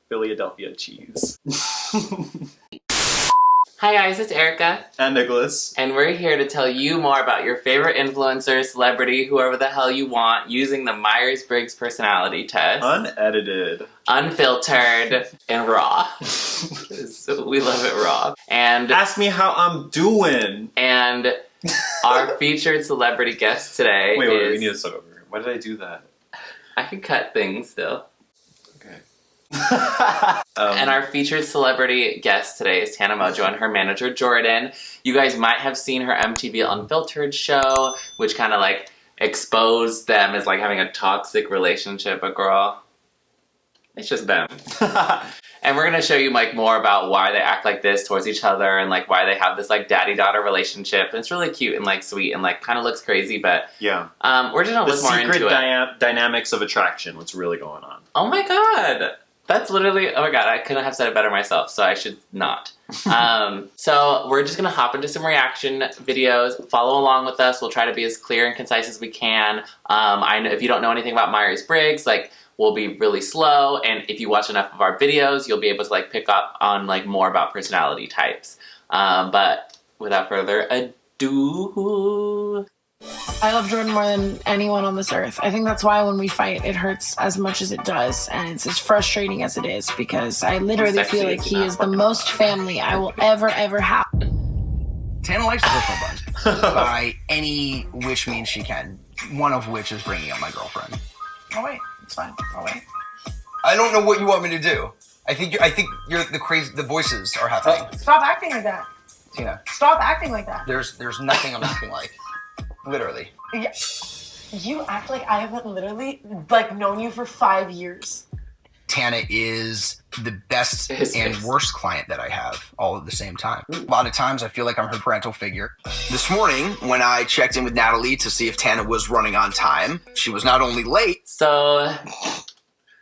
Philadelphia cheese. Hi guys, it's Erica. And Nicholas. And we're here to tell you more about your favorite influencer, celebrity, whoever the hell you want, using the Myers Briggs Personality Test. Unedited. Unfiltered and raw. So we love it raw. And ask me how I'm doing. And our featured celebrity guest today Wait, we need to start over. Why did I do that? I can cut things still. Okay. And our featured celebrity guest today is Tana Mongeau and her manager Jordan. You guys might have seen her MTV Unfiltered show, which kind of like exposed them as like having a toxic relationship, but girl, it's just them. And we're gonna show you like more about why they act like this towards each other and like why they have this like daddy-daughter relationship. And it's really cute and like sweet and like kind of looks crazy, but yeah, we're just gonna look more into it. The secret dynamics of attraction. What's really going on? Oh my god. That's literally, oh my god, I couldn't have said it better myself, so I should not. So we're just gonna hop into some reaction videos. Follow along with us. We'll try to be as clear and concise as we can. I know if you don't know anything about Myers Briggs, like we'll be really slow, and if you watch enough of our videos, you'll be able to like pick up on like more about personality types. But without further ado. I love Jordan more than anyone on this earth. I think that's why when we fight, it hurts as much as it does, and it's as frustrating as it is, because I literally feel like he is the most family I will ever have. Tana likes to push my buttons by any which means she can, one of which is bringing up my girlfriend. Oh wait, it's fine. Oh wait. I don't know what you want me to do. I think you're the crazy. The voices are happening. Stop acting like that. Tina. Stop acting like that. There's nothing I'm acting like. Literally. Yeah. You act like I haven't literally like known you for 5 years. Tana is the best and worst client that I have all at the same time. A lot of times I feel like I'm her parental figure. This morning when I checked in with Natalie to see if Tana was running on time, she was not only late. So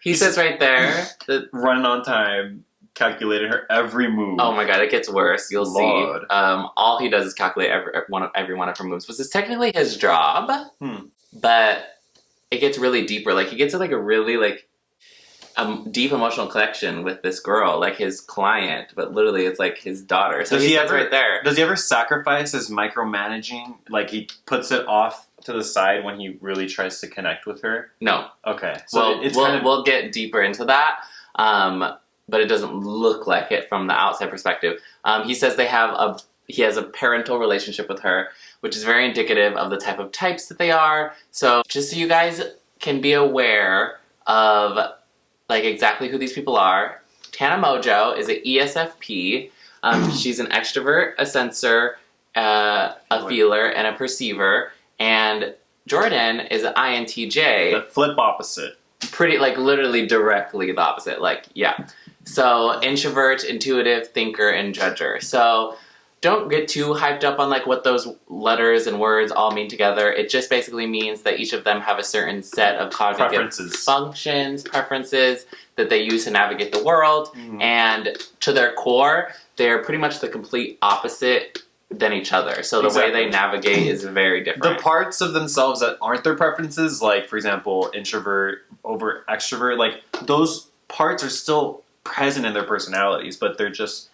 he says right there that running on time. Calculated her every move. Oh my god, it gets worse. You'll see. All he does is calculate every one of her moves, which is technically his job. But it gets really deeper. Like he gets to like a really like deep emotional connection with this girl, like his client, but literally it's like his daughter. So he ever right there. Does he ever sacrifice his micromanaging? Like he puts it off to the side when he really tries to connect with her? No. Okay. So well, we'll get deeper into that. But it doesn't look like it from the outside perspective. He says he has a parental relationship with her, which is very indicative of the type of types that they are. So just so you guys can be aware of like exactly who these people are, Tana Mongeau is an ESFP. She's an extrovert, a sensor, a feeler, and a perceiver. And Jordan is an INTJ. The flip opposite. Pretty, like, literally directly the opposite. Like, yeah. So, introvert, intuitive, thinker, and judger. So, don't get too hyped up on, like, what those letters and words all mean together. It just basically means that each of them have a certain set of cognitive preferences that they use to navigate the world. And to their core, they're pretty much the complete opposite than each other. So the way they navigate is very different. The parts of themselves that aren't their preferences, like, for example, introvert over extrovert, like, those parts are still present in their personalities, but they're just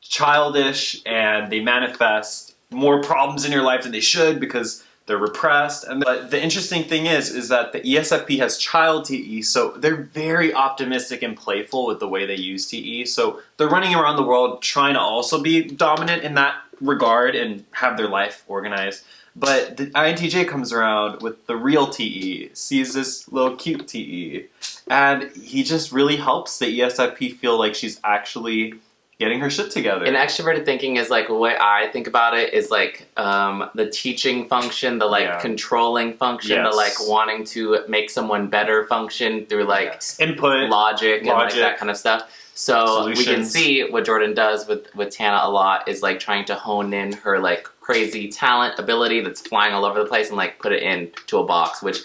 childish and they manifest more problems in your life than they should because they're repressed. And the interesting thing is that the ESFP has child TE, so they're very optimistic and playful with the way they use TE. So they're running around the world trying to also be dominant in that regard and have their life organized. But the INTJ comes around with the real TE, sees this little cute TE, and he just really helps the ESFP feel like she's actually getting her shit together. And extroverted thinking is like, the way I think about it is like the teaching function, the like controlling function, the like wanting to make someone better function through like input, logic, and like that kind of stuff. So solutions. We can see what Jordan does with Tana a lot is like trying to hone in her like crazy talent, ability that's flying all over the place and like put it into a box, which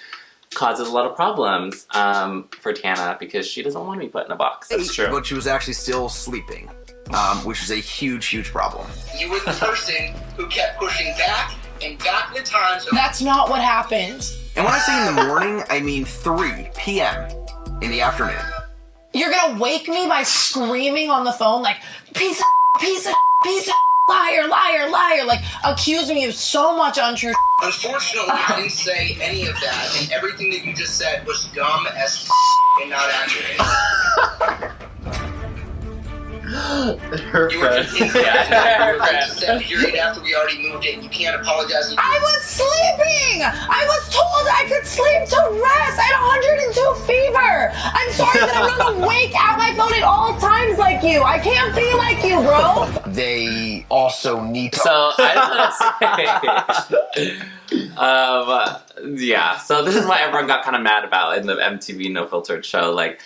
causes a lot of problems for Tana because she doesn't want to be put in a box. That's true. But she was actually still sleeping, which is a huge, huge problem. You were the person who kept pushing back and back the times. That's not what happened. And when I say in the morning, I mean 3 p.m. in the afternoon. You're gonna wake me by screaming on the phone like, piece of, liar, like accusing me of so much untrue. Unfortunately, I didn't say any of that, and everything that you just said was dumb as and not accurate. Her You were friend. just said period after we already moved in. You can't apologize. I was sleeping! I was told I could sleep to rest! I had 102 fever! I'm sorry that I'm gonna wake out my phone at all times like you! I can't be like you, bro! They also need to... So I just want to say, yeah. So this is what everyone got kind of mad about in the MTV No Filtered show, like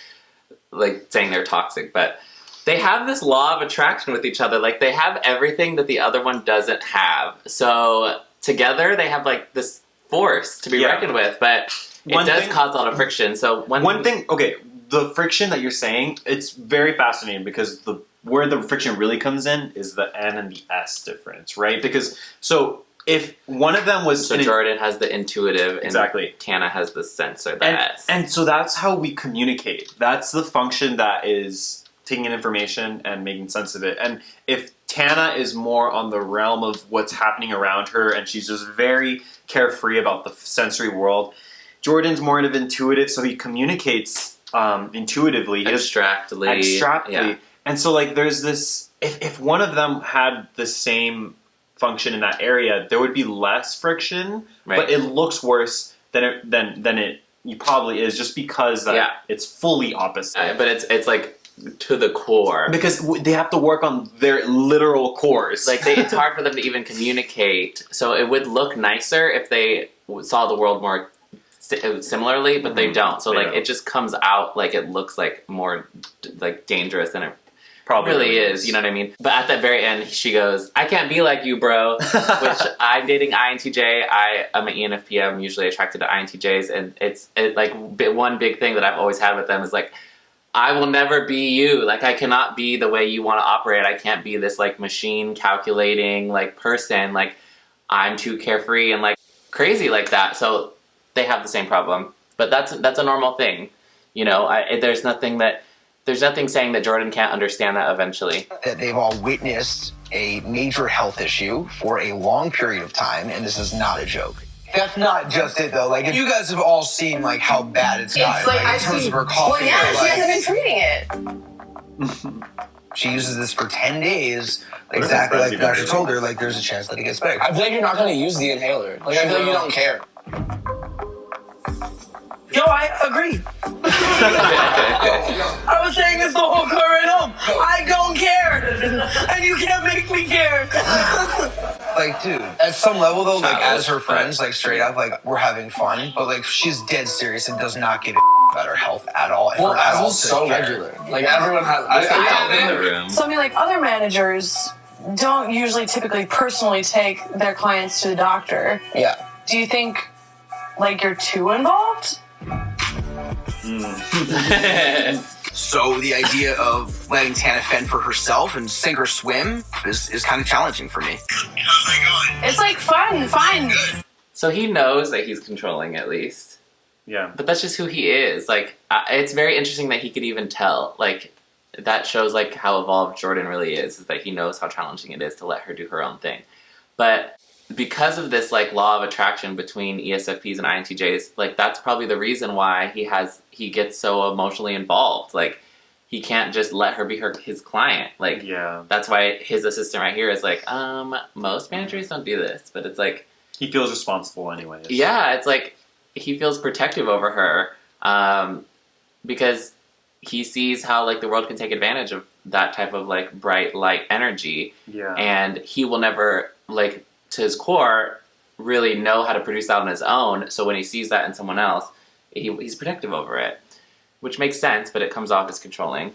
saying they're toxic, but they have this law of attraction with each other. Like, they have everything that the other one doesn't have. So together they have like this force to be reckoned with, but it does cause a lot of friction. So one thing, okay, the friction that you're saying, it's very fascinating because where the friction really comes in is the N and the S difference, right? Because if one of them was... So Jordan has the intuitive and exactly. Tana has the sensor, the S. And so that's how we communicate. That's the function that is taking in information and making sense of it. And if Tana is more on the realm of what's happening around her and she's just very carefree about the sensory world, Jordan's more of intuitive, so he communicates intuitively. Abstractly. Yeah. And so like there's this... If one of them had the same function in that area, there would be less friction, but it looks worse than it probably is, just because it's fully opposite. But it's like to the core, because they have to work on their literal cores. Like it's hard for them to even communicate. So it would look nicer if they saw the world more similarly, but they don't. So it just comes out like it looks like more like dangerous than it probably really is. You know what I mean? But at the very end, she goes, "I can't be like you, bro." Which I'm dating INTJ. I'm an ENFP. I'm usually attracted to INTJs, and it's like one big thing that I've always had with them is like, I will never be you. Like, I cannot be the way you want to operate. I can't be this, like, machine calculating, like, person. Like, I'm too carefree and, like, crazy like that. So they have the same problem. But that's a normal thing. You know, there's nothing saying that Jordan can't understand that eventually. That they've all witnessed a major health issue for a long period of time, and this is not a joke. That's not just it, though. Like, you guys have all seen, like, how bad it's gotten, like, in terms of her coughing. Well, yeah, she hasn't been treating it. She uses this for 10 days, exactly like the doctor told her, like, there's a chance that it gets better. I feel like you're not going to use the inhaler. Like, I feel like you don't care. Yo, I agree. I was saying this the whole car ride home. I don't care. And you can't make me care. Like, dude, at some level, though, like, as her friends, like, straight up, like, we're having fun, but, like, she's dead serious and does not give a about her health at all. Well, Azel's so regular. Like, everyone has... in the room. So, I mean, like, other managers don't usually typically personally take their clients to the doctor. Yeah. Do you think, like, you're too involved? So the idea of letting Tana fend for herself and sink or swim is kind of challenging for me. It's like fun. So he knows that he's controlling at least. Yeah. But that's just who he is. Like, it's very interesting that he could even tell. Like, that shows like how evolved Jordan really is that he knows how challenging it is to let her do her own thing. But because of this like law of attraction between ESFPs and INTJs, like that's probably the reason why he gets so emotionally involved. Like, he can't just let her be his client. Like, that's why his assistant right here is like, most managers don't do this, but it's like he feels responsible anyways. Yeah, it's like he feels protective over her because he sees how like the world can take advantage of that type of like bright light energy. Yeah, and he will never like, to his core, really know how to produce that on his own. So when he sees that in someone else, he's protective over it, which makes sense, but it comes off as controlling.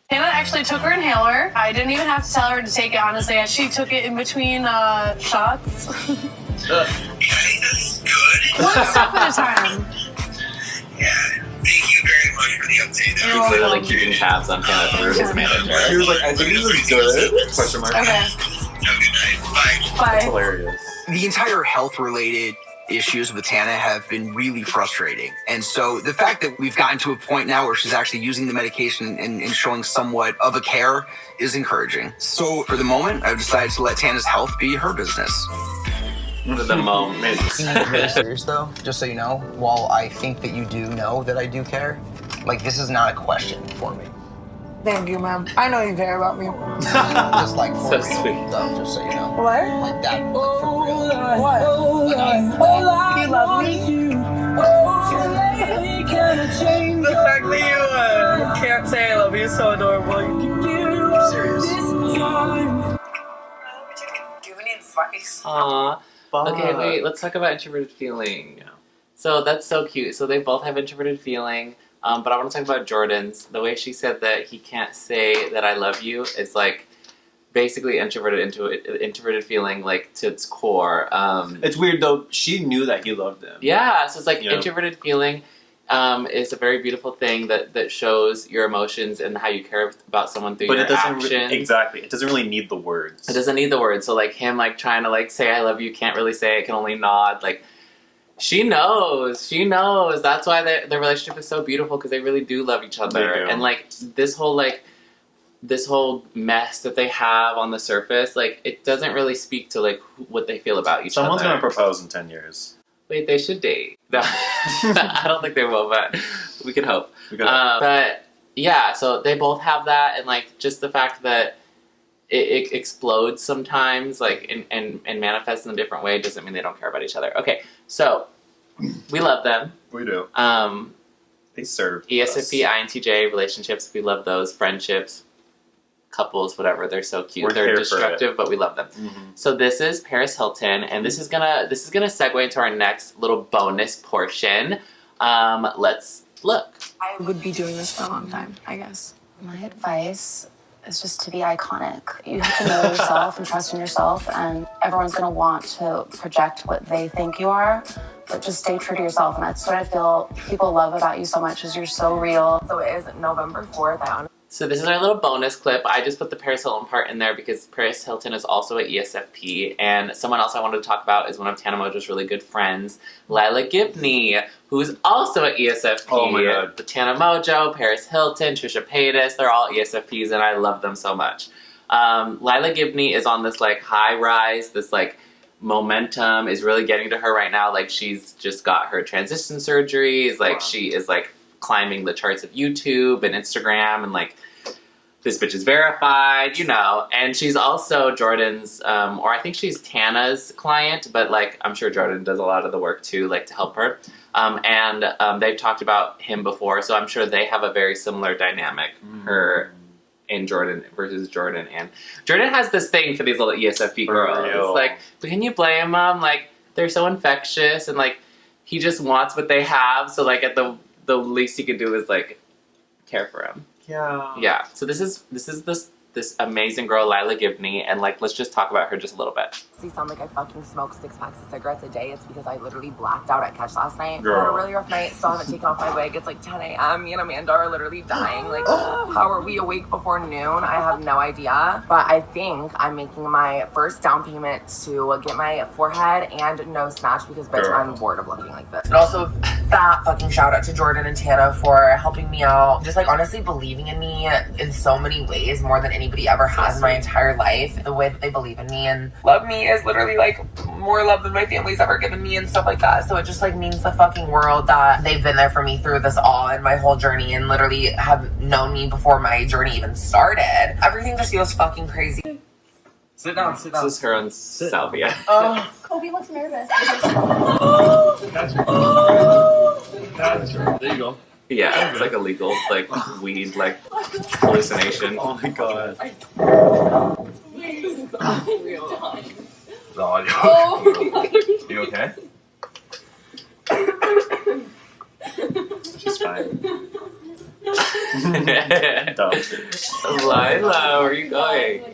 Tana actually took her inhaler. I didn't even have to tell her to take it, honestly. She took it in between shots. Okay, that's good. One step at a time. Yeah, thank you very much for the update. He's literally keeping tabs on Tana through his manager. He was like, I think this is good? Question mark. Okay. Have a good night. Bye. Bye. Hilarious. The entire health-related issues with Tana have been really frustrating. And so the fact that we've gotten to a point now where she's actually using the medication and showing somewhat of a care is encouraging. So for the moment, I've decided to let Tana's health be her business. For the moment. Being really serious though, just so you know, while I think that you do know that I do care, like this is not a question for me. Thank you, ma'am. I know you care about me. Just like for So real, sweet. though, just so you know. What? Like that, like for real. What? You love me? The fact that you can't say I love you is so adorable. Serious. Do you have any advice? Aww. Okay, wait, let's talk about introverted feeling. So that's so cute. So they both have introverted feeling, but I want to talk about Jordan's. The way she said that he can't say that I love you is like basically introverted feeling like to its core. It's weird though. She knew that he loved him. Yeah, so it's like introverted feeling is a very beautiful thing that shows your emotions and how you care about someone through your actions. Exactly. It doesn't really need the words. It doesn't need the words. So like him like trying to like say I love you, can't really say it, can only nod. Like she knows. That's why their relationship is so beautiful, because they really do love each other. And like this whole mess that they have on the surface, like it doesn't really speak to like what they feel about each other. Someone's gonna propose in 10 years. Wait, they should date. No, I don't think they will, but we can hope. But yeah, so they both have that, and like just the fact that it explodes sometimes, like and manifests in a different way, doesn't mean they don't care about each other. Okay, so we love them. We do. They serve ESFP, INTJ relationships, we love those. Friendships, couples, whatever, they're so cute. They're destructive, but we love them. So this is Paris Hilton, and this is gonna segue into our next little bonus portion. Let's look. I would be doing this for a long time, I guess. My advice is just to be iconic. You have to know yourself and trust in yourself, and everyone's going to want to project what they think you are, but just stay true to yourself. And that's what I feel people love about you so much, is you're so real. So it is November 4th. So this is our little bonus clip. I just put the Paris Hilton part in there because Paris Hilton is also an ESFP, and someone else I wanted to talk about is one of Tana Mongeau's really good friends, Lila Gibney, who is also an ESFP. Oh my god. But Tana Mongeau, Paris Hilton, Trisha Paytas, they're all ESFPs, and I love them so much. Lila Gibney is on this like high rise, this like momentum is really getting to her right now. Like she's just got her transition surgeries, like she is like climbing the charts of YouTube and Instagram, and like this bitch is verified, you know. And she's also Jordan's, or I think she's Tana's client, but like I'm sure Jordan does a lot of the work too, like to help her. And they've talked about him before, so I'm sure they have a very similar dynamic, her and Jordan versus Jordan. And Jordan has this thing for these little ESFP girls. It's like, but can you blame them? Like they're so infectious, and like he just wants what they have, so like at the least he could do is like care for him. Yeah. So this is this amazing girl, Lila Gibney, and like let's just talk about her just a little bit. You sound like I fucking smoke 6 packs of cigarettes a day. It's because I literally blacked out at Catch last night. Girl. I had a really rough night, still haven't taken off my wig. It's like 10 a.m. Me and Amanda are literally dying. Like, how are we awake before noon? I have no idea. But I think I'm making my first down payment to get my forehead and nose snatched because, bitch, I'm bored of looking like this. And also, fat fucking shout out to Jordan and Tana for helping me out. Just like honestly believing in me in so many ways, more than anybody ever has in my entire life. The way that they believe in me and love me is literally like more love than my family's ever given me and stuff like that. So it just like means the fucking world that they've been there for me through this all and my whole journey, and literally have known me before my journey even started. Everything just feels fucking crazy. Sit down. This is her own salvia. Kobe looks nervous. There you go. Yeah, it's like a legal like weed like hallucination. Oh my god. You okay? She's fine. Lilah, where are you going?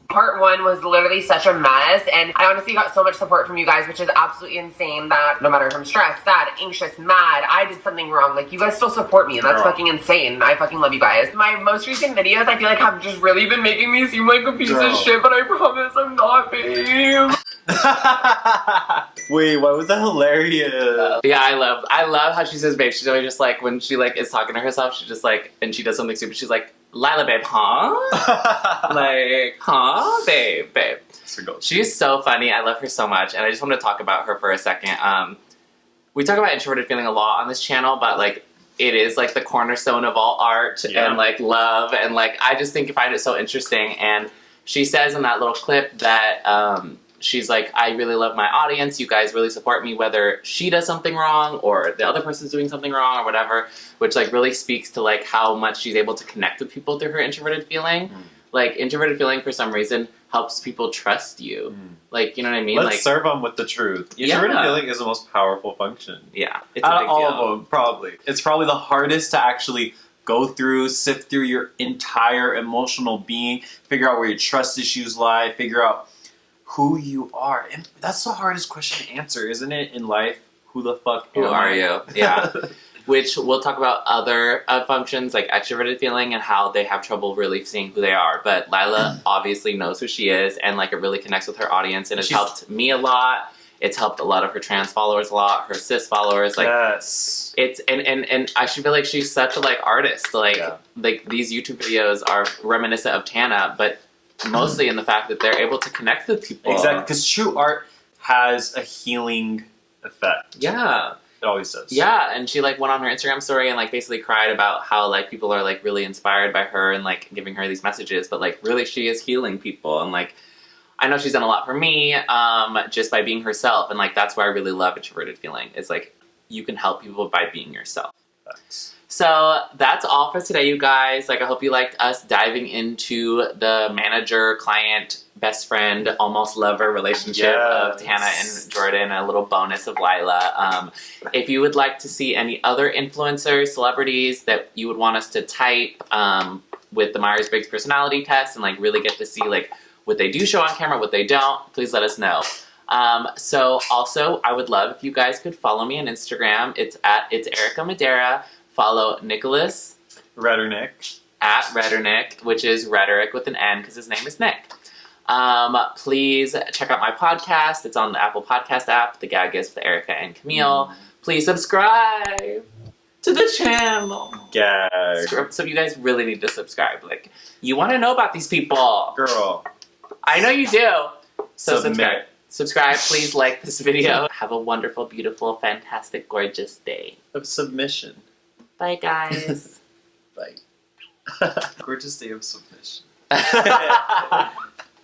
Part 1 was literally such a mess, and I honestly got so much support from you guys, which is absolutely insane. That no matter if I'm stressed, sad, anxious, mad, I did something wrong, like you guys still support me, and that's fucking insane. I fucking love you guys. My most recent videos, I feel like have just really been making me seem like a piece of shit, but I promise I'm not, babe. Wait, why was that hilarious? Yeah, I love how she says babe. She's always just like, when she like is talking to herself, she's just like, and she does something stupid, she's like, Lilah babe, huh? Like, huh? Babe. She's so funny. I love her so much. And I just want to talk about her for a second. We talk about introverted feeling a lot on this channel, but like, it is like the cornerstone of all art and like love. And like, I just find it so interesting. And she says in that little clip that she's like, I really love my audience. You guys really support me, whether she does something wrong or the other person's doing something wrong or whatever, which like really speaks to like how much she's able to connect with people through her introverted feeling. Like introverted feeling for some reason helps people trust you. Like, you know what I mean? Let's like, serve them with the truth. Introverted feeling is the most powerful function. Yeah. It's out a big of all deal. of them, probably. It's probably the hardest to actually go through, sift through your entire emotional being, figure out where your trust issues lie, figure out who you are. And that's the hardest question to answer, isn't it, in life? Who the fuck Who am are I? you? Yeah. Which we'll talk about other functions like extroverted feeling and how they have trouble really seeing who they are. But Lilah obviously knows who she is and like it really connects with her audience and it's helped me a lot. It's helped a lot of her trans followers a lot, her cis followers. Like it's and I should feel like she's such a like artist. Like these YouTube videos are reminiscent of Tana, but mostly in the fact that they're able to connect with people. Exactly, because true art has a healing effect. Yeah. It always does. Yeah, and she like went on her Instagram story and like basically cried about how like people are like really inspired by her and like giving her these messages, but like really she is healing people and like I know she's done a lot for me just by being herself and like that's why I really love introverted feeling. It's like you can help people by being yourself. Thanks. So that's all for today, you guys. Like I hope you liked us diving into the manager, client, best friend, almost lover relationship of Tana and Jordan, a little bonus of Lilah. If you would like to see any other influencers, celebrities that you would want us to type with the Myers Briggs Personality Test and like really get to see like what they do show on camera, what they don't, please let us know. So also I would love if you guys could follow me on Instagram. It's Erica Madera. Follow Nicholas Rhetoric at Rhetoric, which is rhetoric with an N because his name is Nick. Please check out my podcast. It's on the Apple Podcast app, The Gag Is with Erica and Camille. Please subscribe to the channel. Gag. So you guys really need to subscribe. Like, you want to know about these people. Girl. I know you do. So Submit. Subscribe. Please like this video. Have a wonderful, beautiful, fantastic, gorgeous day. Of submission. Bye, guys. Bye. Gorgeous day of submission.